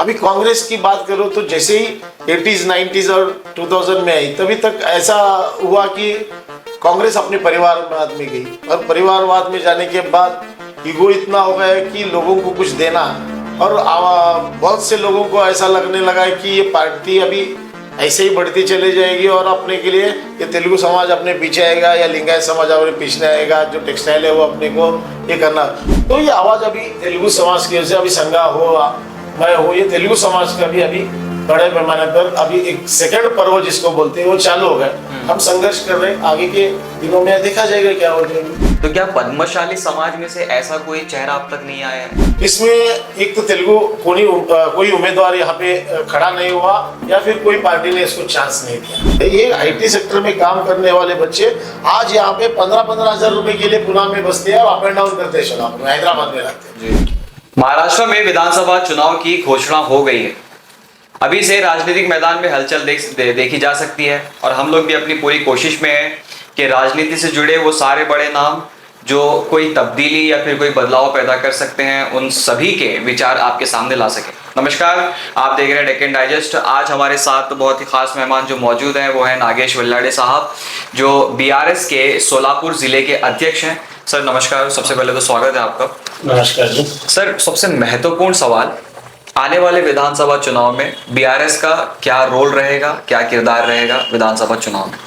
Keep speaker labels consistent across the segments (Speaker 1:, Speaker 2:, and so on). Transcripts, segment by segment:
Speaker 1: अभी कांग्रेस की बात करो तो जैसे ही 80s 90s और 2000 में आई तभी तक ऐसा हुआ कि कांग्रेस अपने परिवारवाद में गई और परिवारवाद में जाने के बाद ईगो इतना हो गया कि लोगों को कुछ देना और बहुत से लोगों को ऐसा लगने लगा है कि ये पार्टी अभी ऐसे ही बढ़ती चली जाएगी और अपने के लिए ये तेलुगु समाज अपने पीछे आएगा या लिंगायत समाज अपने पीछे आएगा, जो टेक्सटाइल है वो अपने को ये करना। तो ये आवाज़ अभी तेलुगु समाज की वजह से अभी संगा हो मैं हो, ये तेलुगु समाज का भी अभी बड़े पैमाने पर अभी एक सेकंड पर्व जिसको बोलते हैं वो चालू हो गए। हम संघर्ष कर रहे हैं, आगे के दिनों में देखा जाएगा क्या हो जाएगा।
Speaker 2: तो क्या पद्मशाली समाज में से ऐसा कोई चेहरा अब तक नहीं आया है?
Speaker 1: इसमें एक तो तेलुगु कोई उम्मीदवार यहाँ पे खड़ा नहीं हुआ या फिर कोई पार्टी ने इसको चांस नहीं दिया। ये आईटी सेक्टर में काम करने वाले बच्चे आज यहाँ पे 15-15 हजार रुपए के लिए पुणे में बसते हैं और अप एंड डाउन करते हैं, सोलापुर में, हैदराबाद में रहते हैं।
Speaker 2: महाराष्ट्र में विधानसभा चुनाव की घोषणा हो गई है। अभी से राजनीतिक मैदान में हलचल देखी जा सकती है और हम लोग भी अपनी पूरी कोशिश में हैं कि राजनीति से जुड़े वो सारे बड़े नाम जो कोई तब्दीली या फिर कोई बदलाव पैदा कर सकते हैं उन सभी के विचार आपके सामने ला सके। नमस्कार, आप देख रहे हैं डेक्कन डाइजेस्ट। आज हमारे साथ बहुत ही खास मेहमान जो मौजूद हैं वो हैं नागेश वल्लाडे साहब, जो बीआरएस के सोलापुर जिले के अध्यक्ष हैं। सर नमस्कार, सबसे पहले तो स्वागत है आपका।
Speaker 1: नमस्कार जी। सर,
Speaker 2: सबसे महत्वपूर्ण सवाल, आने वाले विधानसभा चुनाव में बीआरएस का क्या रोल रहेगा, क्या किरदार रहेगा विधानसभा चुनाव में?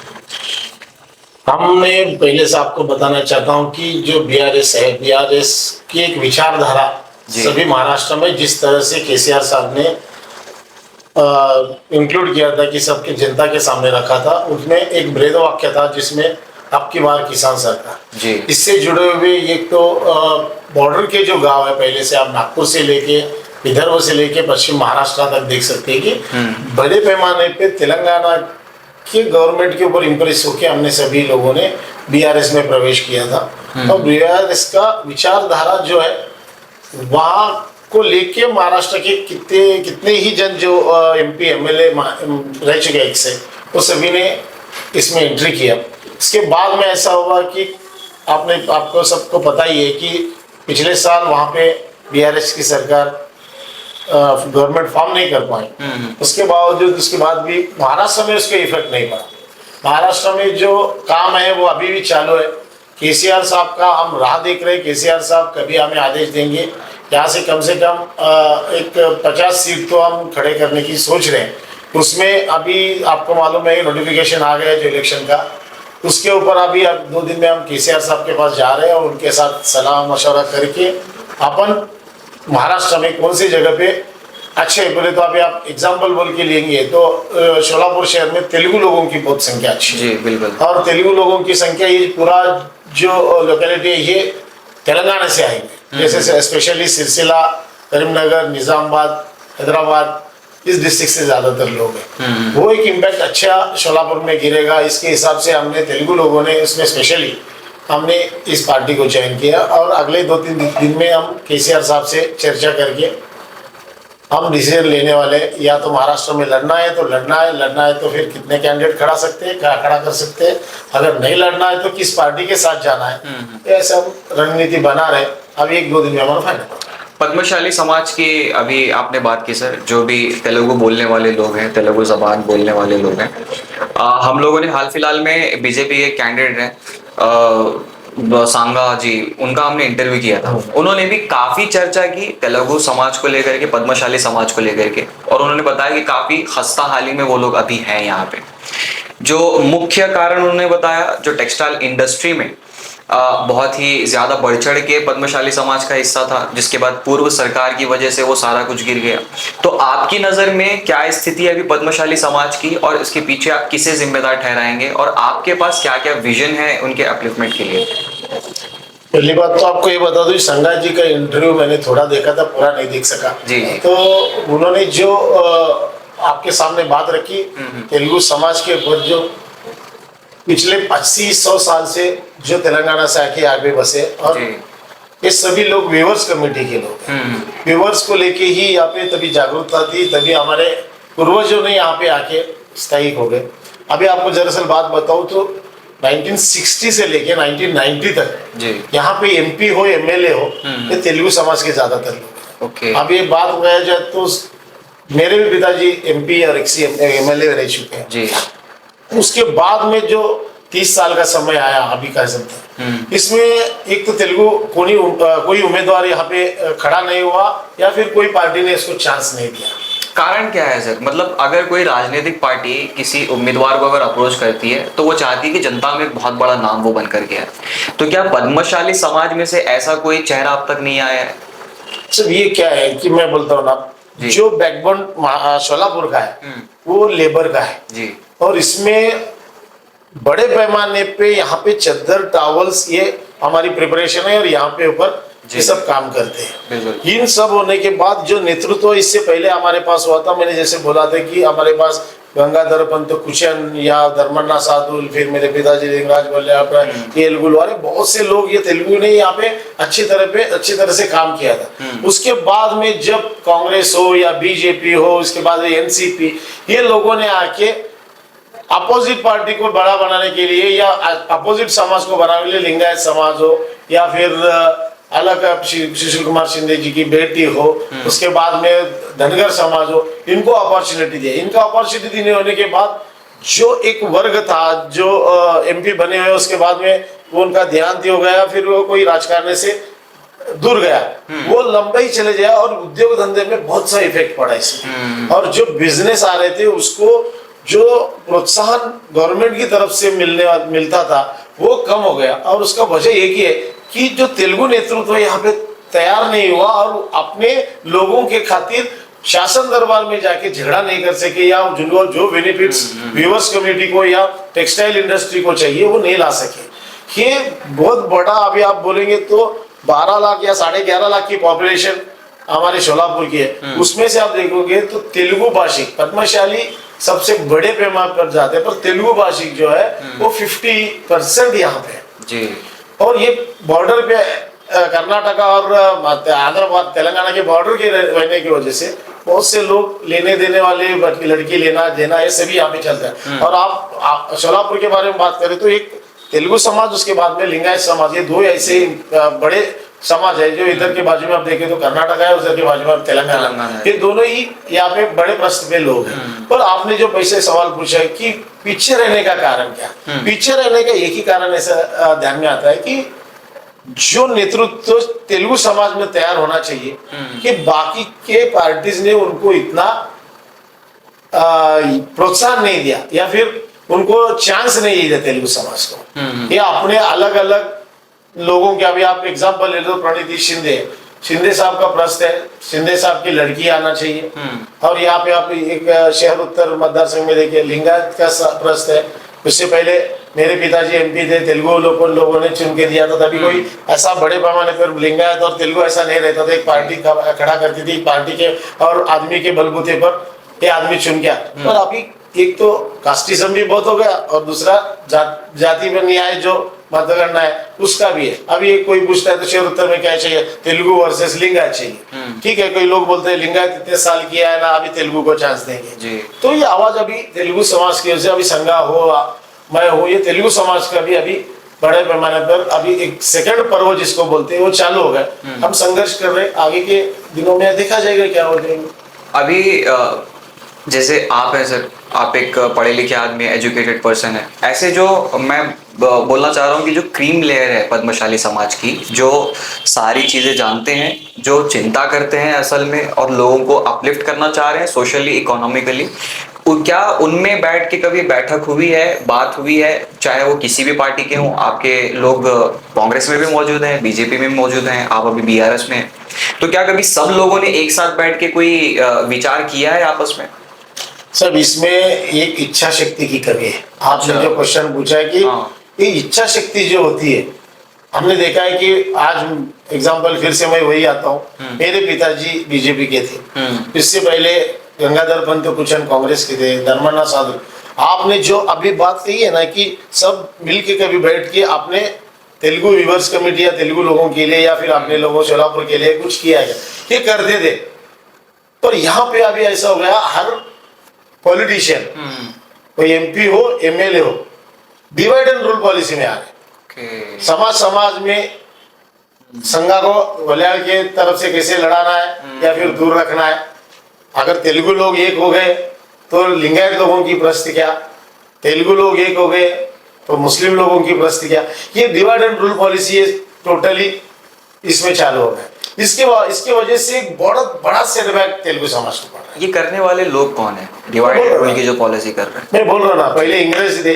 Speaker 1: हमने पहले से आपको बताना चाहता हूं कि जो बीआरएस है, बीआरएस की एक विचारधारा सभी महाराष्ट्र में जिस तरह से केसीआर साहब ने इंक्लूड किया था कि सबके जनता के सामने रखा था, उसमें एक ब्रेद वाक्य था जिसमें अब की बार किसान सरकार। इससे जुड़े हुए एक तो बॉर्डर के जो गांव है, पहले से आप नागपुर से लेके विदर्भ से लेके पश्चिम महाराष्ट्र तक देख सकते हैं कि बड़े पैमाने पे तेलंगाना के गवर्नमेंट के ऊपर इम्प्रेस होकर हमने सभी लोगों ने बीआरएस में प्रवेश किया था। और बीआरएस का विचारधारा जो है वहाँ को लेके महाराष्ट्र के कितने ही जन जो एमपी एमएलए रह चुके एक से वो सभी ने इसमें एंट्री किया। इसके बाद में ऐसा हुआ कि आपको सबको पता ही है कि पिछले साल वहाँ पे बीआरएस की सरकार गवर्नमेंट फॉर्म नहीं कर पाई। उसके बावजूद उसके बाद भी महाराष्ट्र में उसका इफेक्ट नहीं पड़ा। महाराष्ट्र में जो काम है वो अभी भी चालू है। केसीआर साहब का हम राह देख रहे हैं, केसीआर साहब कभी हमें आदेश देंगे यहाँ से कम एक 50 सीट तो हम खड़े करने की सोच रहे हैं। उसमें अभी आपको मालूम है नोटिफिकेशन आ गया जो इलेक्शन का, उसके ऊपर अभी 2 दिन में हम केसीआर साहब के पास जा रहे हैं और उनके साथ सलाह मशवरा करके अपन महाराष्ट्र में कौन सी जगह पे अच्छे बोले तो अभी आप एग्जाम्पल बोल के लेंगे तो सोलापुर शहर में तेलुगु लोगों की बहुत संख्या अच्छी है। बिल्कुल। और तेलुगु लोगों की संख्या ये पूरा जो लोकेलिटी है ये तेलंगाना से आएंगे, जैसे स्पेशली सिरसिला, करीमनगर, निजामाबाद, हैदराबाद, इस डिस्ट्रिक्ट से ज्यादातर लोग हैं। वो एक इम्पैक्ट अच्छा सोलापुर में गिरेगा। इसके हिसाब से हमने तेलुगु लोगों ने इसमें स्पेशली हमने इस पार्टी को ज्वाइन किया और अगले 2-3 दिन में हम केसीआर साहब से चर्चा करके हम डिसीजन लेने वाले, या तो महाराष्ट्र में लड़ना है तो लड़ना है तो फिर कितने कैंडिडेट खड़ा सकते हैं, क्या खड़ा कर सकते हैं, अगर नहीं लड़ना है तो किस पार्टी के साथ जाना है, ऐसा रणनीति बना रहे। अभी 1-2 दिन में हमारा फाइनल।
Speaker 2: पद्मशाली समाज की अभी आपने बात की सर, जो भी तेलुगु बोलने वाले लोग हैं, तेलुगु जबान बोलने वाले लोग हैं, हम लोगों ने हाल फिलहाल में बीजेपी के कैंडिडेट हैं सांगा जी, उनका हमने इंटरव्यू किया था। उन्होंने भी काफी चर्चा की तेलुगु समाज को लेकर के, पद्मशाली समाज को लेकर के, और उन्होंने बताया कि काफी खस्ता हाली में वो लोग अभी हैं यहाँ पे। जो मुख्य कारण उन्होंने बताया, जो टेक्सटाइल इंडस्ट्री में बहुत ही ज्यादा बढ़ चढ़ के पद्मशाली समाज का हिस्सा था, जिसके बाद पूर्व सरकार की वजह से वो सारा कुछ गिर गया। तो आपकी नजर में क्या स्थिति है अभी पद्मशाली समाज की, और इसके पीछे आप किसे जिम्मेदार ठहराएंगे, और आपके पास क्या क्या विजन है उनके अपलिफ्टमेंट के लिए?
Speaker 1: पहली बात तो आपको ये बता दूं, संगा जी का इंटरव्यू मैंने थोड़ा देखा था, पूरा नहीं देख सका
Speaker 2: जी।
Speaker 1: तो उन्होंने जो आपके सामने बात रखी तेलुगु समाज के ऊपर, जो पिछले 2500 साल से जो तेलंगाना से आके यहाँ पे बसे, और ये सभी लोग वेवर्स कमेटी के लोग हैं। वेवर्स को लेके ही यहाँ पे तभी जागरूकता थी, तभी हमारे पूर्वजों ने यहाँ पे आके स्थायी हो गए। अभी आपको दरअसल बात बताऊं तो 1960 से लेके 1990 तक यहाँ पे एमपी हो, एमएलए हो, ये तेलुगु समाज के ज्यादातर लोग। अब ये बात उठाया जाए तो मेरे भी पिताजी एमपी और एमएलए रह चुके हैं
Speaker 2: जी।
Speaker 1: उसके बाद में जो 30 साल का समय आया अभी कह सकते हैं, इसमें एक तो तेलुगु कोई उम्मीदवार यहाँ पे खड़ा नहीं हुआ या फिर कोई पार्टी ने इसको चांस नहीं दिया।
Speaker 2: कारण क्या है सर? मतलब अगर कोई राजनीतिक पार्टी किसी उम्मीदवार को अगर अप्रोच करती है तो वो चाहती है कि जनता में एक बहुत बड़ा नाम वो बन करके आए, तो क्या पद्मशाली समाज में से ऐसा कोई चेहरा अब तक नहीं आया है?
Speaker 1: सर ये क्या है कि मैं बोलता हूँ ना, जो बैकबोन सोलापुर का है वो लेबर का है
Speaker 2: जी।
Speaker 1: और इसमें बड़े पैमाने पे यहाँ पे चद्दर टॉवल्स ये हमारी प्रिपरेशन है और यहाँ पे ऊपर ये सब काम करते हैं। इन सब होने के बाद जो नेतृत्व इससे पहले हमारे पास हुआ था, मैंने जैसे बोला था कि हमारे पास गंगाधर पंत कुचन या धर्मन्ना साधुल, फिर मेरे पिताजी लिंगराज बोले तेलुगु वाले बहुत से लोग ये तेलुगु ने यहाँ पे अच्छी तरह से काम किया था। उसके बाद में जब कांग्रेस हो या बीजेपी हो, उसके बाद एनसीपी, ये लोगों ने आके अपोजिट पार्टी को बड़ा बनाने के लिए या अपोजिट समाज को बनाने के लिए, लिंगायत समाज हो या फिर अलग सुशील कुमार शिंदे जी की बेटी हो, उसके बाद में धनगर समाज हो, इनको अपॉर्चुनिटी दिया। इनका अपॉर्चुनिटी देने होने के बाद जो एक वर्ग था जो एमपी बने हुए, उसके बाद में वो उनका ध्यान दिया गया, फिर वो कोई राजकारणी से दूर गया, वो लंबा ही चले गया और उद्योग धंधे में बहुत सा इफेक्ट पड़ा इसमें। और जो बिजनेस आ रहे थे उसको जो प्रोत्साहन गवर्नमेंट की तरफ से मिलता था वो कम हो गया। और उसका वजह एक ही है कि जो तेलुगु नेतृत्व यहाँ पे तैयार नहीं हुआ और अपने लोगों के खातिर शासन दरबार में जाके झगड़ा नहीं कर सके, या जो बेनिफिट्स व्यूअर्स कम्युनिटी को या टेक्सटाइल इंडस्ट्री को चाहिए वो नहीं ला सके। ये बहुत बड़ा, अभी आप बोलेंगे तो 12 लाख या 11.5 लाख की पॉपुलेशन हमारे शोलापुर की है, उसमें से आप देखोगे तो तेलुगु भाषिक पद्मशाली सबसे बड़े पैमाने पर जाते हैं, पर तेलुगु भाषिक जो है वो 50% यहाँ पे जी। और ये बॉर्डर पे कर्नाटका और आंध्र तेलंगाना के बॉर्डर के रहने की वजह से बहुत से लोग लेने देने वाले, लड़की लेना देना ये सभी यहाँ पे चलता है। और आप शोलापुर के बारे में बात करें तो एक तेलुगु समाज, उसके बाद में लिंगायत समाज, ये दो ऐसे बड़े समाज है जो इधर के बाजू में आप देखें तो कर्नाटका है, उधर के बाजू में तेलंगाना, ये दोनों ही यहाँ पे बड़े प्रश्न पे लोग हैं। पर आपने जो पैसे सवाल पूछा है कि पीछे रहने का कारण क्या, पीछे रहने का एक ही कारण ऐसा ध्यान में आता है कि जो नेतृत्व तेलुगु समाज में तैयार होना चाहिए कि बाकी के पार्टीज ने उनको इतना प्रोत्साहन नहीं दिया या फिर उनको चांस नहीं दिया तेलुगु समाज को। ये अपने अलग अलग लोगों के, अभी आप एग्जांपल ले लो, प्रणीति शिंदे साहब का प्रश्न है, शिंदे साहब की लड़की आना चाहिए। और यहाँ पे आप एक शहर उत्तर मतदार संघ में देखिए लिंगायत का प्रश्न है। उससे पहले मेरे पिताजी एमपी थे, तेलुगु लोगों ने चुन के दिया था, तभी कोई ऐसा बड़े पैमाने पर लिंगायत और तेलुगु ऐसा नहीं रहता था। एक पार्टी खड़ा करती थी, पार्टी के और आदमी के बलबूते पर ये आदमी चुन गया। पर अभी एक तो कास्टिज्म भी बहुत हो गया और दूसरा जाति में न्याय जो मतगणना है उसका भी है। अभी एक कोई पूछता है तो शहर उत्तर में क्या चाहिए, तेलुगु वर्सेस लिंगायत चाहिए। ठीक है, कोई लोग बोलते हैं लिंगायत इतने साल किया है ना, अभी तेलुगु को चांस देंगे। तो ये आवाज अभी तेलुगु समाज की वजह से, अभी संघा हो मैं हूँ, ये तेलुगु समाज का भी अभी बड़े पैमाने पर अभी एक सेकंड पर्व जिसको बोलते हैं वो चालू हो गया। हम संघर्ष कर रहे हैं, आगे के दिनों में देखा जाएगा क्या हो जाएगा।
Speaker 2: अभी जैसे आप हैं सर, आप एक पढ़े लिखे आदमी, एजुकेटेड पर्सन है, ऐसे जो मैं बोलना चाह रहा हूँ कि जो क्रीम लेयर है पद्मशाली समाज की, जो सारी चीज़ें जानते हैं, जो चिंता करते हैं असल में और लोगों को अपलिफ्ट करना चाह रहे हैं सोशली इकोनॉमिकली, क्या उनमें बैठ के कभी बैठक हुई है, बात हुई है, चाहे वो किसी भी पार्टी के हों? आपके लोग कांग्रेस में भी मौजूद हैं, बीजेपी में भी मौजूद हैं, आप अभी बीआरएस में हैं, तो क्या कभी सब लोगों ने एक साथ बैठ के कोई विचार किया है आपस में?
Speaker 1: सब इसमें एक इच्छा शक्ति की कमी है। आपने जो क्वेश्चन पूछा है कि ये इच्छा शक्ति जो होती है, हमने देखा है कि आज एग्जांपल फिर से मैं वही आता हूँ, मेरे पिताजी बीजेपी के थे, इससे पहले गंगाधर पंत कुचन कांग्रेस के थे, धर्मन्ना साधु। आपने जो अभी बात कही है ना कि सब मिलके कभी बैठ के आपने तेलुगु व्यूअर्स कमेटी या तेलुगु लोगों के लिए या फिर अपने लोगों सोलापुर के लिए कुछ किया है, ये करते थे। पर यहाँ पे अभी ऐसा हो गया, हर पॉलिटिशियन कोई एमपी हो एमएलए हो, डिवाइड एंड रूल पॉलिसी में आ रहे। समाज में संघा को बलियाड़ के तरफ से कैसे लड़ाना है या फिर दूर रखना है, अगर तेलुगु लोग एक हो गए तो लिंगायत लोगों की परिस्थिति क्या, तेलुगु लोग एक हो गए तो मुस्लिम लोगों की परिस्थिति क्या। ये divide and rule policy totally इसमें चालू हो गया। इसके वजह से एक बहुत बड़ा सेटबैक तेलुगु समाज को पड़ रहा है।
Speaker 2: ये करने वाले लोग कौन है, डिवाइड एंड रूल की जो पॉलिसी कर रहे हैं?
Speaker 1: मैं बोल रहा ना, पहले इंग्रेज थे,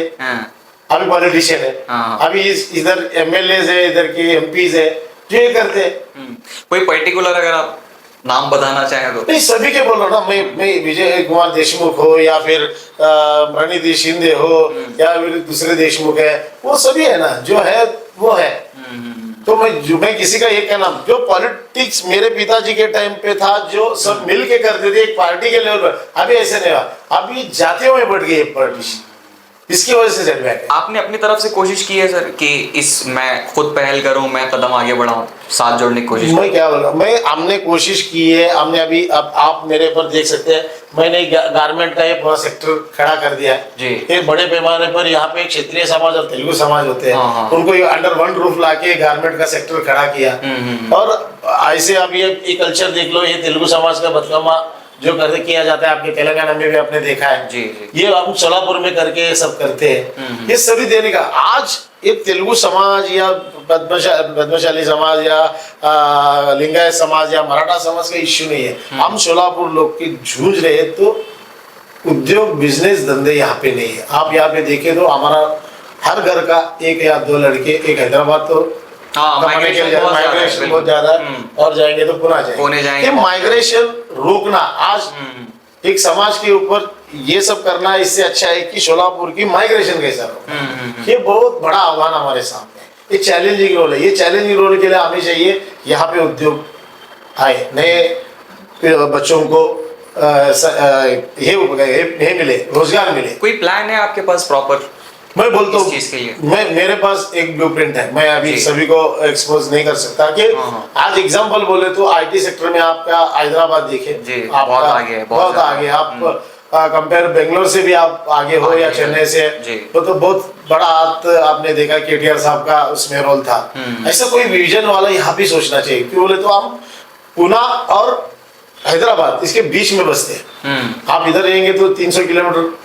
Speaker 1: अभी पॉलिटिशियन है,
Speaker 2: हाँ।
Speaker 1: अभी इधर एमएलए है, इधर के एमपीज है जो ये करते हैं।
Speaker 2: कोई पर्टिकुलर अगर आप नाम बताना चाहें तो?
Speaker 1: नहीं, सभी के बोल रहा ना, मैं विजय कुमार देशमुख हो या फिर रणनीति शिंदे हो या फिर दूसरे देशमुख है, वो सभी है ना, जो है वो है। तो मैं किसी का ये कहना, जो पॉलिटिक्स मेरे पिताजी के टाइम पे था, जो सब मिल के करते थे एक पार्टी के लेवल पर, अभी ऐसे नहीं हुआ, अभी जातियों में बढ़ गई पॉलिटिक्स, इसकी वजह से सेटबैक है।
Speaker 2: आपने अपनी तरफ से कोशिश की है सर कि मैं खुद पहल करूं, मैं कदम आगे बढ़ाऊं, साथ जोड़ने की कोशिश?
Speaker 1: मैं क्या बोल रहा हूँ, हमने कोशिश की है, हमने अभी, अब आप मेरे पर देख सकते हैं, मैंने गारमेंट का एक बड़ा सेक्टर खड़ा कर दिया है
Speaker 2: जी।
Speaker 1: एक बड़े पैमाने पर। यहाँ पे क्षेत्रीय समाज और तेलुगु समाज होते हैं,
Speaker 2: हाँ।
Speaker 1: उनको अंडर वन रूफ लाके गारमेंट का सेक्टर खड़ा किया। और ऐसे अभी ये कल्चर देख लो, ये तेलुगु समाज का बदनामा जो करके किया जाता है, आपके तेलंगाना में भी आपने देखा है
Speaker 2: जी।
Speaker 1: ये हम सोलापुर में करके सब करते हैं। ये सभी देने का आज एक तेलुगु समाज या पद्मशाली समाज या लिंगायत समाज या मराठा समाज का इश्यू नहीं है। हम सोलापुर लोग की जूझ रहे हैं, तो उद्योग बिजनेस धंधे यहाँ पे नहीं है। आप यहाँ पे देखें तो हमारा हर घर का एक या दो लड़के, एक हैदराबाद तो माइग्रेशन बहुत ज्यादा है, और जाएंगे तो पुणे जाएंगे। माइग्रेशन रोकना, आज एक समाज के ऊपर ये सब करना, इससे अच्छा है कि सोलापुर की माइग्रेशन कैसा हो। ये बहुत बड़ा आह्वान हमारे सामने है, ये चैलेंजिंग रोल है। ये चैलेंजिंग रोल के लिए हमें चाहिए यहाँ पे उद्योग आए, नए बच्चों को ये मिले, रोजगार मिले।
Speaker 2: कोई प्लान है आपके पास प्रॉपर?
Speaker 1: मैं बोलता हूँ, मेरे पास एक ब्लूप्रिंट है, मैं अभी सभी को एक्सपोज नहीं कर सकता कि आज एग्जांपल बोले तो आईटी सेक्टर में आपका हैदराबाद देखे,
Speaker 2: बहुत आगे।
Speaker 1: आप कंपेयर बेंगलोर से भी आप आगे हो या चेन्नई से, तो बहुत बड़ा हाथ आपने देखा केटीआर साहब का उसमें रोल था। ऐसा कोई विजन वाला यहाँ भी सोचना चाहिए। क्यों बोले तो हम पुणे और हैदराबाद इसके बीच में बसते हैं। आप इधर रहेंगे तो 300 किलोमीटर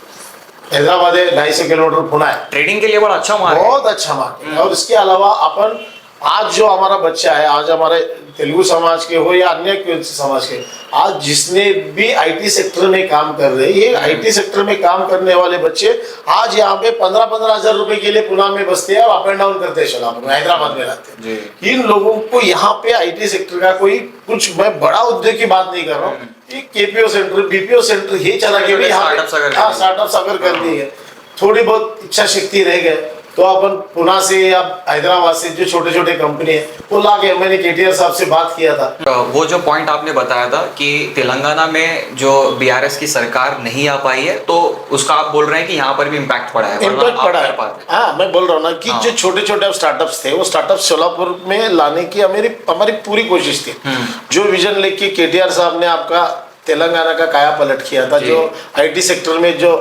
Speaker 1: हैदराबाद है, 250 किलोमीटर पुणे है।
Speaker 2: ट्रेडिंग के लिए बड़ा अच्छा मार्केट,
Speaker 1: बहुत अच्छा मार्केट। और इसके अलावा अपन आज जो हमारा बच्चा है, आज हमारे तेलुगु समाज के हो या अन्य समाज के, आज जिसने भी आईटी सेक्टर में काम कर रहे हैं, ये आईटी सेक्टर में काम करने वाले बच्चे आज यहाँ पे 15-15 हजार रुपए के लिए पुणे में बसते हैं और अप एंड डाउन करते हैं, सोलापुर में, हैदराबाद में रहते हैं। इन लोगों को यहाँ पे आईटी सेक्टर का कोई कुछ, मैं बड़ा उद्योग की बात नहीं कर रहा हूँ, केपीओ सेंटर, बीपीओ सेंटर ये चला के भी स्टार्टअप्स अगर कर दिए, थोड़ी बहुत इच्छा शक्ति रह गए तो अपन पुणे से या हैदराबाद से जो छोटे छोटे कंपनी है वो ला के, मैंने केटीआर साहब से बात किया था।
Speaker 2: वो जो पॉइंट आपने बताया था कि तेलंगाना में जो बीआरएस की सरकार नहीं आ पाई है, तो उसका आप बोल रहे हैं कि यहाँ पर भी इम्पैक्ट पड़ा है?
Speaker 1: इम्पैक्ट पड़ा है। हाँ, मैं बोल रहा हूँ ना कि जो छोटे छोटे स्टार्टअप्स थे, वो स्टार्टअप सोलापुर में लाने की हमारी पूरी कोशिश थी। जो विजन लेके केटीआर साहब ने आपका तेलंगाना का काया पलट किया था, जो आईटी सेक्टर में जो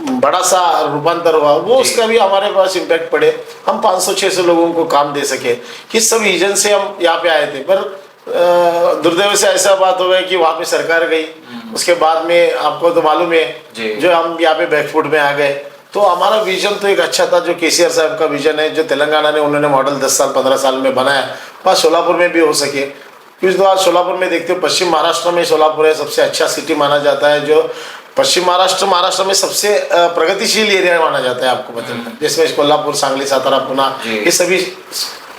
Speaker 1: बड़ा सा रूपांतर हुआ, वो उसका भी हमारे पास इम्पैक्ट पड़े। हम 500-600 लोगों को काम दे सके। किस सब रीजन से हम यहाँ पे आए थे, पर दुर्दैव से ऐसा बात हो गया कि वहाँ पे सरकार गई, उसके बाद में आपको तो मालूम है जो हम यहाँ पे बैकफुट में आ गए। तो हमारा विजन तो एक अच्छा था, जो केसीआर साहब का विजन है, जो तेलंगाना ने उन्होंने मॉडल 10 साल 15 साल में बनाया, बस सोलापुर में भी हो सके। क्योंकि तो आज सोलापुर में देखते हो, पश्चिम महाराष्ट्र में सोलापुर है, सबसे अच्छा सिटी माना जाता है। जो पश्चिम महाराष्ट्र में सबसे प्रगतिशील एरिया माना जाता है, आपको पता है, जिसमें कोल्हापुर, सांगली, सातारा, पुणे, ये सभी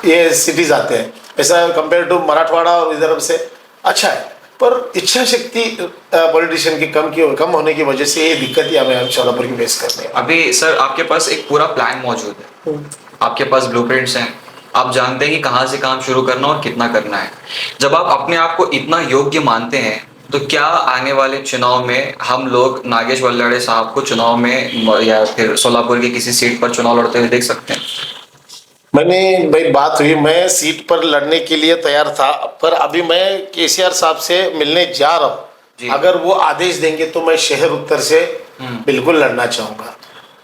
Speaker 1: ये सिटीज आते हैं। ऐसा कंपेयर टू मराठवाड़ा और विदर्भ से अच्छा है, पर इच्छा शक्ति पॉलिटिशियन की कम होने की वजह से ये दिक्कत ही हमें सोलापुर की फेस करनी है।
Speaker 2: अभी सर आपके पास एक पूरा प्लान मौजूद है, आपके पास ब्लूप्रिंट्स हैं, आप जानते हैं कि कहाँ से काम शुरू करना और कितना करना है। जब आप अपने आप को इतना योग्य मानते हैं, तो क्या आने वाले चुनाव में हम लोग नागेश वल्लड़े साहब को चुनाव में या फिर सोलापुर की किसी सीट पर चुनाव लड़ते हुए देख सकते हैं?
Speaker 1: भाई बात हुई, मैं सीट पर लड़ने के लिए तैयार था, पर अभी मैं केसीआर साहब से मिलने जा रहा हूँ। अगर वो आदेश देंगे तो मैं शहर उत्तर से बिल्कुल लड़ना चाहूँगा।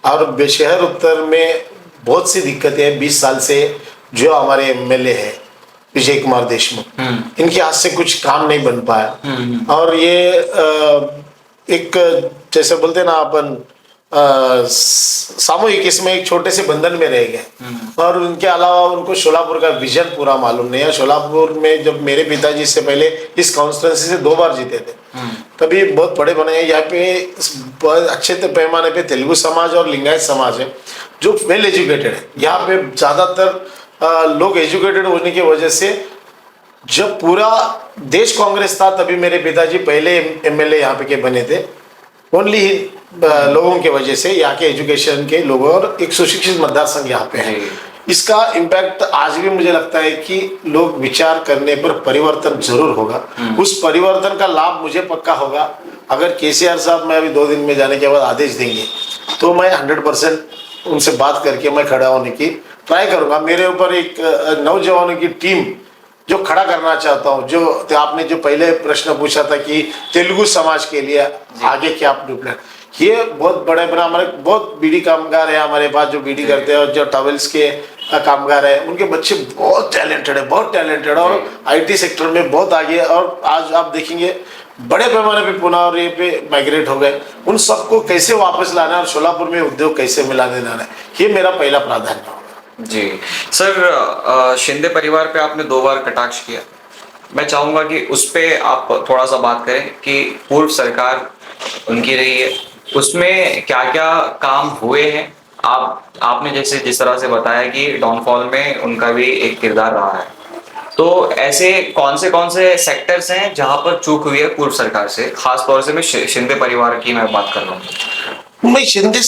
Speaker 1: और शहर उत्तर में बहुत सी दिक्कतें हैं, 20 साल से जो हमारे एमएलए है, विजय कुमार देशमुख, इनके हाथ से कुछ काम नहीं बन पाया और ये एक जैसे बोलते ना अपन सामूहिक इसमें एक छोटे से बंधन में रह गए और उनके अलावा उनको शोलापुर का विजन पूरा मालूम नहीं है। शोलापुर में जब मेरे पिताजी से पहले इस कॉन्स्टिट्यूंसी से 2 बार जीते थे, तभी बहुत बड़े बने। यहाँ पे अच्छे पैमाने पे तेलुगु समाज और लिंगायत समाज है जो वेल एजुकेटेड है। यहाँ पे ज्यादातर लोग एजुकेटेड होने की वजह से जब पूरा देश कांग्रेस था तभी मेरे पिताजी पहले एमएलए यहाँ पे के बने थे, ओनली लोगों के वजह से, यहाँ के एजुकेशन के लोगों और एक सुशिक्षित मतदार संघ यहाँ पे है। इसका इम्पैक्ट आज भी मुझे लगता है कि लोग विचार करने पर परिवर्तन जरूर होगा। उस परिवर्तन का लाभ मुझे पक्का होगा अगर केसीआर साहब मैं अभी 2 दिन में जाने के बाद आदेश देंगे तो मैं 100% उनसे बात करके मैं खड़ा होने की ट्राई करूंगा। मेरे ऊपर एक नौजवानों की टीम जो खड़ा करना चाहता हूँ। जो आपने जो पहले प्रश्न पूछा था कि तेलुगु समाज के लिए आगे क्या प्लान, ये बहुत बड़े हमारे बहुत बीडी कामगार है हमारे पास जो बीडी करते हैं और जो टॉवेल्स के कामगार है, उनके बच्चे बहुत टैलेंटेड और आईटी सेक्टर में बहुत आगे। और आज आप देखेंगे बड़े पैमाने पे पुणे और ये पे माइग्रेट हो गए। उन सबको कैसे वापस लाना है और शोलापुर में उद्योग कैसे मिला देना है, ये मेरा पहला प्राधान्य होगा।
Speaker 2: जी सर, शिंदे परिवार पे आपने 2 बार कटाक्ष किया। मैं चाहूंगा कि उस पे आप थोड़ा सा बात करें कि पूर्व सरकार उनकी रही है, उसमें क्या क्या काम हुए हैं। आपने जैसे जिस तरह से बताया कि डाउनफॉल में उनका भी एक किरदार रहा है, तो ऐसे कौन से सेक्टर्स हैं जहां पर चूक हुई है पूर्व सरकार से, खास तौर से मैं शिंदे परिवार की मैं बात कर रहा हूँ।
Speaker 1: मैं शिंदे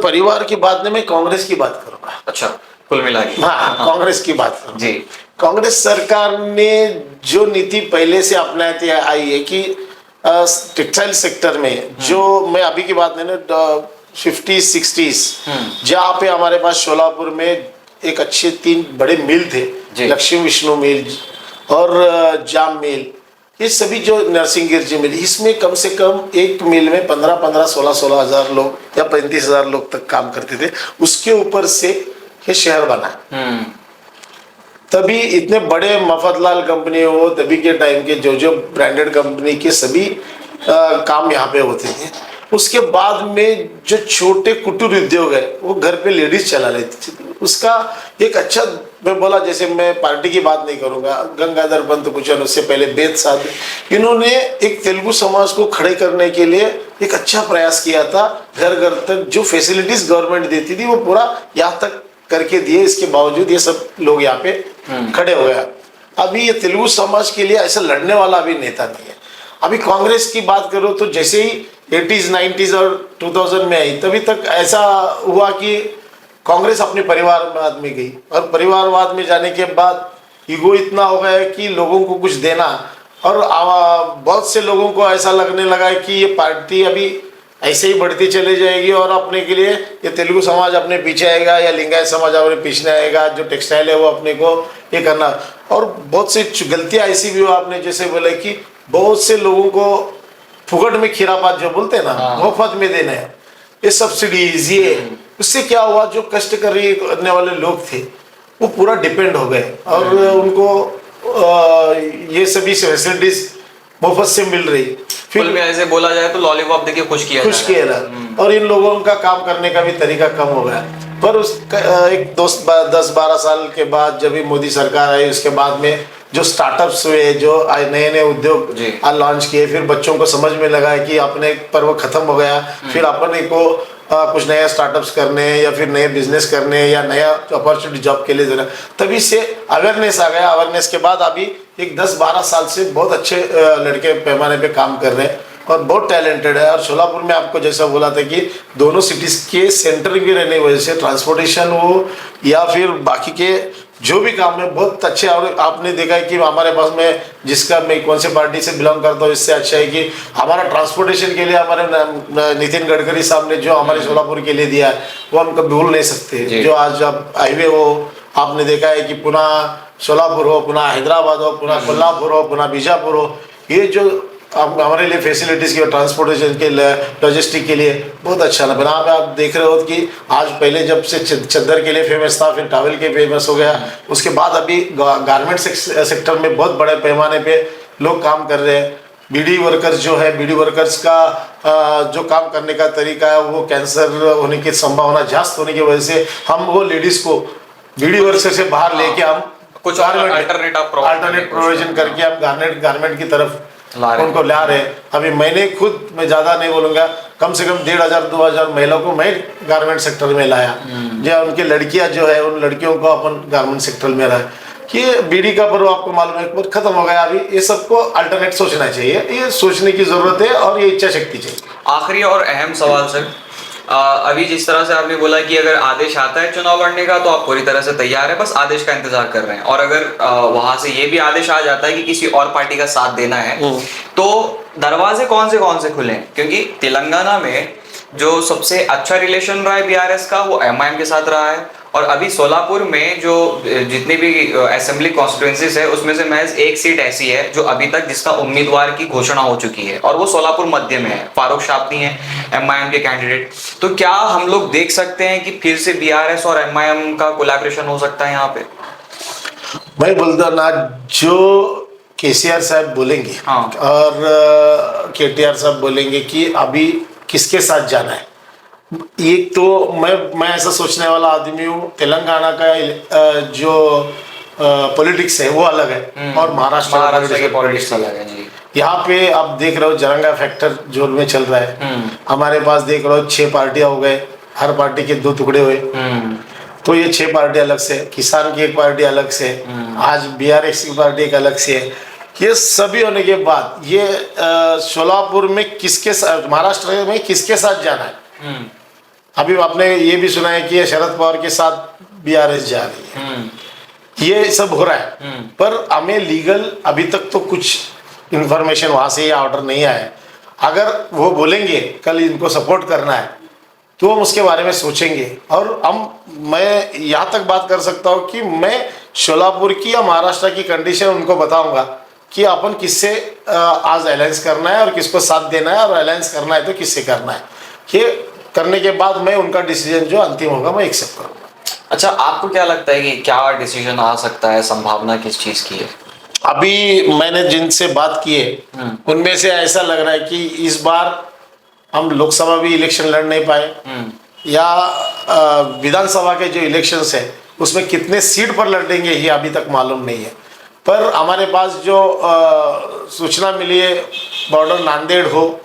Speaker 1: परिवार की बात नहीं, मैं कांग्रेस की बात करूंगा।
Speaker 2: अच्छा, कुल मिला के
Speaker 1: हाँ, कांग्रेस की बात करूँ
Speaker 2: जी।
Speaker 1: कांग्रेस सरकार ने जो नीति पहले से अपनाती आई है कि टेक्सटाइल सेक्टर में, जो मैं अभी की बात नहीं ना 50-60s जहाँ पे हमारे पास शोलापुर में एक अच्छे 3 बड़े मिल थे, लक्ष्मी विष्णु मिल और जाम मिल, ये सभी जो नरसिंहगिर जी मिल, इसमें कम से कम एक मिल में 15-16 हजार लोग या 35,000 लोग तक काम करते थे। उसके ऊपर से ये शहर बना। तभी इतने बड़े मफतलाल कंपनी हो, तभी के टाइम के जो ब्रांडेड कंपनी के सभी काम यहाँ पे होते थे। उसके बाद में जो छोटे कुटीर उद्योग है वो घर पे लेडीज चला लेती थी। उसका एक अच्छा, मैं बोला जैसे मैं पार्टी की बात नहीं करूंगा, गंगाधर पंत कुचन, उससे पहले बेद साध, इन्होंने एक तेलुगु समाज को खड़े करने के लिए एक अच्छा प्रयास किया था। घर घर तक जो फैसिलिटीज गवर्नमेंट देती थी वो पूरा यहाँ तक करके दिए। इसके बावजूद ये सब लोग यहाँ पे खड़े हो गए। अभी ये तेलुगु समाज के लिए ऐसा लड़ने वाला अभी नेता नहीं है। अभी कांग्रेस की बात करो तो जैसे ही 80s 90s और 2000 में आई, तभी तक ऐसा हुआ कि कांग्रेस अपने परिवारवाद में गई और परिवारवाद में जाने के बाद ईगो इतना हो गया कि लोगों को कुछ देना, और बहुत से लोगों को ऐसा लगने लगा है कि ये पार्टी अभी ऐसे ही बढ़ती चली जाएगी और अपने के लिए ये तेलुगु समाज अपने पीछे आएगा या लिंगायत समाज अपने पीछे आएगा, जो टेक्सटाइल है वो अपने को ये करना। और बहुत सी गलतियां ऐसी भी हुआ, आपने जैसे बोला कि बहुत से लोगों को फुकट में खीरापात जो बोलते हैं ना, मुफ्त में देना है, ये सब्सिडीज, ये उससे क्या हुआ, जो कष्ट करने वाले लोग थे वो पूरा डिपेंड हो गए और उनको ये सभी फैसिलिटीज मुफ्त से मिल रही।
Speaker 2: फिर में ऐसे बोला जाए तो लॉलीपॉप देके खुश किया
Speaker 1: ना, और इन लोगों का काम करने का भी तरीका कम हो गया। पर उस एक 10-12 साल के बाद जब भी मोदी सरकार आई, उसके बाद में जो स्टार्टअप्स हुए, जो नए नए उद्योग लॉन्च किए, फिर बच्चों को समझ में लगा कि अपने पर्व खत्म हो गया, फिर अपने को कुछ नया स्टार्टअप्स करने या फिर नए बिजनेस करने या नया अपॉर्चुनिटी जॉब के लिए देना, तभी से अवेयरनेस आ गया। अवेयरनेस के बाद अभी एक 10-12 साल से बहुत अच्छे लड़के पैमाने पे काम कर रहे हैं और बहुत टैलेंटेड है। और शोलापुर में आपको जैसा बोला था कि दोनों सिटीज के सेंटर भी रहने की वजह से ट्रांसपोर्टेशन हो या फिर बाकी के जो भी काम है बहुत अच्छे। और आपने देखा है कि हमारे पास में, जिसका मैं कौन से पार्टी से बिलोंग करता हूँ, इससे अच्छा है कि हमारा ट्रांसपोर्टेशन के लिए हमारे नितिन गडकरी साहब ने जो हमारे शोलापुर के लिए दिया है वो हम कभी भूल नहीं सकते। जो आज अब हाईवे हो, आपने देखा है कि पुणे शोलापुर हो, पुणे हैदराबाद हो, पुणे कोल्हापुर हो, पुणे बीजापुर हो, ये जो हमारे लिए फैसिलिटीज़ की, ट्रांसपोर्टेशन के लिए, लॉजिस्टिक के लिए बहुत अच्छा लगा। यहाँ पे आप देख रहे हो कि आज पहले जब से चद्दर के लिए फेमस था, फिर टॉवल के फेमस हो गया, उसके बाद अभी गारमेंट सेक्टर में बहुत बड़े पैमाने पे लोग काम कर रहे हैं। बीडी वर्कर्स जो है, बीडी वर्कर्स का जो काम करने का तरीका है, वो कैंसर होने की संभावना जास्त होने की वजह से हम वो लेडीज़ को बीडी वर्क से बाहर लेके हम
Speaker 2: कुछ अल्टरनेट
Speaker 1: प्रोविजन करके हम गारमेंट की तरफ उनको ला रहे हैं। अभी मैं ज़्यादा नहीं बोलूँगा, कम से कम 1500-2000 महिलाओं को मैं गारमेंट सेक्टर में लाया। जो उनकी लड़कियां जो है, उन लड़कियों को अपन गारमेंट सेक्टर में रहा कि बीड़ी का पर्व आपको मालूम है एक बार खत्म हो गया। अभी ये सबको अल्टरनेट सोचना चाहिए, ये सोचने की जरूरत है और ये इच्छा शक्ति चाहिए।
Speaker 2: आखिरी और अहम सवाल सर, अभी जिस तरह से आपने बोला कि अगर आदेश आता है चुनाव लड़ने का तो आप पूरी तरह से तैयार है, बस आदेश का इंतजार कर रहे हैं, और अगर वहां से ये भी आदेश आ जाता है कि किसी और पार्टी का साथ देना है तो दरवाजे कौन से खुले हैं? क्योंकि तेलंगाना में जो सबसे अच्छा रिलेशन रहा है बीआरएस का वो एमआईएम के साथ रहा है, और अभी सोलापुर में जो जितनी भी असेंबली कॉन्स्टिट्यूएंसीज है उसमें से महज एक सीट ऐसी है जो अभी तक जिसका उम्मीदवार की घोषणा हो चुकी है, और वो सोलापुर मध्य में है। फारूक शाब्दी हैं एमआईएम के कैंडिडेट। तो क्या हम लोग देख सकते हैं कि फिर से बीआरएस और एमआईएम का कोलैबोरेशन हो सकता है यहाँ पे?
Speaker 1: मैं बोलता ना, जो केसीआर साहब बोलेंगे और केटीआर साहब बोलेंगे कि अभी किसके साथ जाना है, एक तो मैं ऐसा सोचने वाला आदमी हूँ। तेलंगाना का जो पॉलिटिक्स है वो अलग है और महाराष्ट्र के पॉलिटिक्स अलग है जी। यहाँ पे आप देख रहे हो जरंगा फैक्टर जोन में चल रहा है। हमारे पास देख रहे हो 6 पार्टियां हो गए, हर पार्टी के 2 टुकड़े हुए। तो ये 6 पार्टी अलग से, किसान की एक पार्टी अलग से, आज बीआरएस की पार्टी एक अलग से। ये सभी होने के बाद ये सोलापुर में किसके साथ, महाराष्ट्र में किसके साथ जाना है? अभी आपने ये भी सुना है कि शरद पवार के साथ बीआरएस जा रही है। ये सब हो रहा है, पर हमें लीगल अभी तक तो कुछ इंफॉर्मेशन वहां से या ऑर्डर नहीं आया है। अगर वो बोलेंगे कल इनको सपोर्ट करना है तो हम उसके बारे में सोचेंगे। और मैं यहाँ तक बात कर सकता हूँ कि मैं सोलापुर की या महाराष्ट्र की कंडीशन उनको बताऊंगा कि अपन किससे आज अलायंस करना है और किसको साथ देना है, और अलायंस करना है तो किससे करना है। ये करने के बाद मैं उनका डिसीजन जो अंतिम होगा मैं एक्सेप्ट करूंगा।
Speaker 2: अच्छा, आपको क्या लगता है कि क्या डिसीजन आ सकता है, संभावना किस चीज की है?
Speaker 1: अभी मैंने जिनसे बात की है उनमें से ऐसा लग रहा है कि इस बार हम लोकसभा भी इलेक्शन लड़ नहीं पाए, या विधानसभा के जो इलेक्शंस है उसमें कितने सीट पर लड़ेंगे ये अभी तक मालूम नहीं है। पर हमारे पास जो सूचना मिली है, बॉर्डर नांदेड़ हो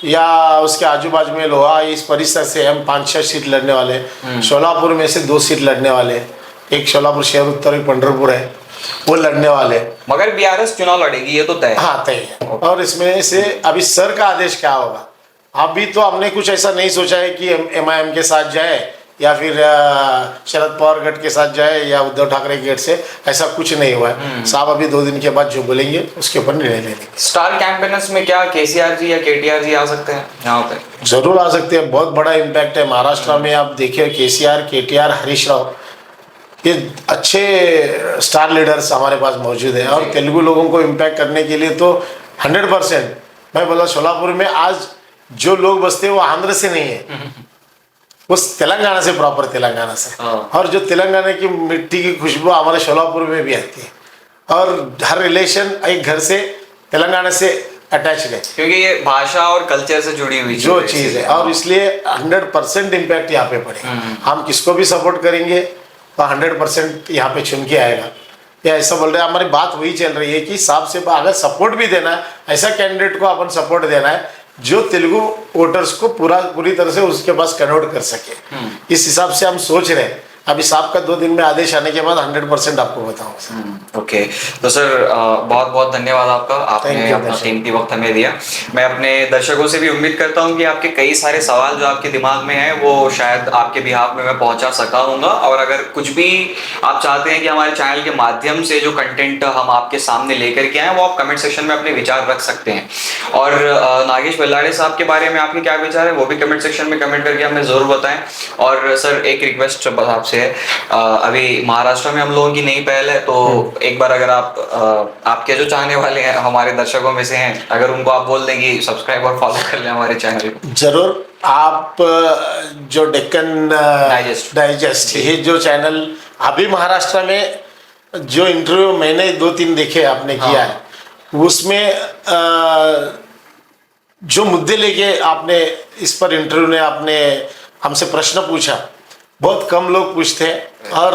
Speaker 1: या उसके आजू बाजू में लोहा, इस परिसर से हम 5-6 सीट लड़ने वाले हैं। सोलापुर में से 2 सीट लड़ने वाले हैं, एक सोलापुर शहर उत्तर, एक पंढरपुर है, वो लड़ने वाले। मगर
Speaker 2: बीआरएस चुनाव लड़ेगी ये तो तय है।
Speaker 1: हाँ, तय है। और इसमें से अभी सर का आदेश क्या होगा, अभी तो हमने कुछ ऐसा नहीं सोचा है कि एमआईएम के साथ जाए या फिर शरद पवार गठ के साथ जाए या उद्धव ठाकरे गेट से, ऐसा कुछ नहीं हुआ है। साहब अभी 2 दिन के बाद जो बोलेंगे उसके ऊपर निर्णय लेंगे।
Speaker 2: स्टार कैंपेनर्स में क्या केसीआर जी या केटीआर जी आ सकते हैं यहाँ पे?
Speaker 1: जरूर आ सकते हैं, बहुत बड़ा इम्पैक्ट है महाराष्ट्र में। आप देखिए केसीआर, केटीआर, हरीश राव, ये अच्छे स्टार लीडर्स हमारे पास मौजूद है। और तेलुगु लोगों को इम्पैक्ट करने के लिए तो 100%, मैं बोला सोलापुर में आज जो लोग बसते हैं वो आंध्र से नहीं है, वो तेलंगाना से, प्रॉपर तेलंगाना से। और जो तेलंगाना की मिट्टी की खुशबू हमारे सोलापुर में भी आती है, और हर रिलेशन एक घर से तेलंगाना से अटैच्ड है,
Speaker 2: क्योंकि ये भाषा और कल्चर से जुड़ी हुई
Speaker 1: जो चीज़ है। और इसलिए 100% इम्पैक्ट यहाँ पे पड़ेगा। हम किसको भी सपोर्ट करेंगे तो 100% यहाँ पे चुन के आएगा। या ऐसा बोल रहे हैं, हमारी बात वही चल रही है कि साहब से अगर सपोर्ट भी देना है, ऐसा कैंडिडेट को अपन सपोर्ट देना है जो तेलुगु वोटर्स को पूरी तरह से उसके पास कन्वर्ट कर सके। इस हिसाब से हम सोच रहे हैं। अभी साहब का 2 दिन में आदेश आने के बाद 100% आपको बताऊंगा।
Speaker 2: ओके, तो सर बहुत बहुत धन्यवाद आपका, आपने अपना कीमती वक्त हमें दिया। मैं अपने दर्शकों से भी उम्मीद करता हूं कि आपके कई सारे सवाल जो आपके दिमाग में हैं वो शायद आपके बिहाफ में मैं पहुंचा सका हूँगा। और अगर कुछ भी आप चाहते हैं कि हमारे चैनल के माध्यम से जो कंटेंट हम आपके सामने लेकर के आए, वो आप कमेंट सेक्शन में अपने विचार रख सकते हैं। और नागेश बल्लाड़े साहब के बारे में आपके क्या विचार है वो भी कमेंट सेक्शन में कमेंट करके हमें जरूर बताएं। और सर एक रिक्वेस्ट आपसे अच्छे हैं। अभी महाराष्ट्र में हम लोगों की नई पहल है, तो एक बार अगर आप आपके जो चाहने वाले हैं हमारे दर्शकों में से हैं, अगर उनको आप बोल दें कि सब्सक्राइब और फॉलो कर लें हमारे चैनल को।
Speaker 1: जरूर। आप जो डेक्कन डाइजेस्ट ये जो चैनल अभी महाराष्ट्र में जो इंटरव्यू मैंने 2-3 देखे आपने किया है, उसमें जो मुद्दे लेके आपने इस पर इंटरव्यू ने आपने हमसे प्रश्न पूछा, बहुत कम लोग पूछते हैं, और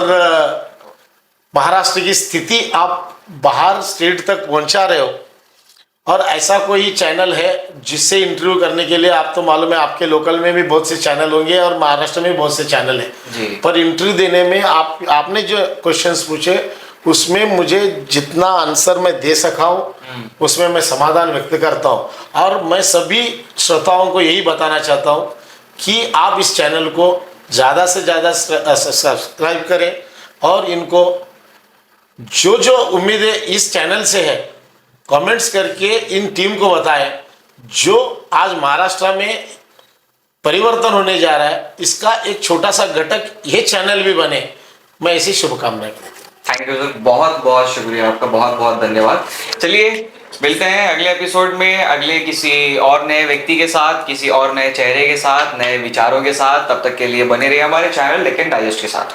Speaker 1: महाराष्ट्र की स्थिति आप बाहर स्टेट तक पहुंचा रहे हो, और ऐसा कोई चैनल है जिससे इंटरव्यू करने के लिए, आप तो मालूम है आपके लोकल में भी बहुत से चैनल होंगे और महाराष्ट्र में भी बहुत से चैनल हैं, पर इंटरव्यू देने में आपने जो क्वेश्चंस पूछे उसमें मुझे जितना आंसर मैं दे सका हूँ उसमें मैं समाधान व्यक्त करता हूँ। और मैं सभी श्रोताओं को यही बताना चाहता हूँ कि आप इस चैनल को ज़्यादा से ज़्यादा सब्सक्राइब करें, और इनको जो जो उम्मीदें इस चैनल से है कमेंट्स करके इन टीम को बताएं, जो आज महाराष्ट्र में परिवर्तन होने जा रहा है इसका एक छोटा सा घटक ये चैनल भी बने। मैं ऐसी शुभकामनाएं करता हूं।
Speaker 2: थैंक यू सर, बहुत बहुत शुक्रिया आपका, बहुत बहुत धन्यवाद। चलिए मिलते हैं अगले एपिसोड में, अगले किसी और नए व्यक्ति के साथ, किसी और नए चेहरे के साथ, नए विचारों के साथ। तब तक के लिए बने रहिए हमारे चैनल डेक्कन डाइजेस्ट के साथ।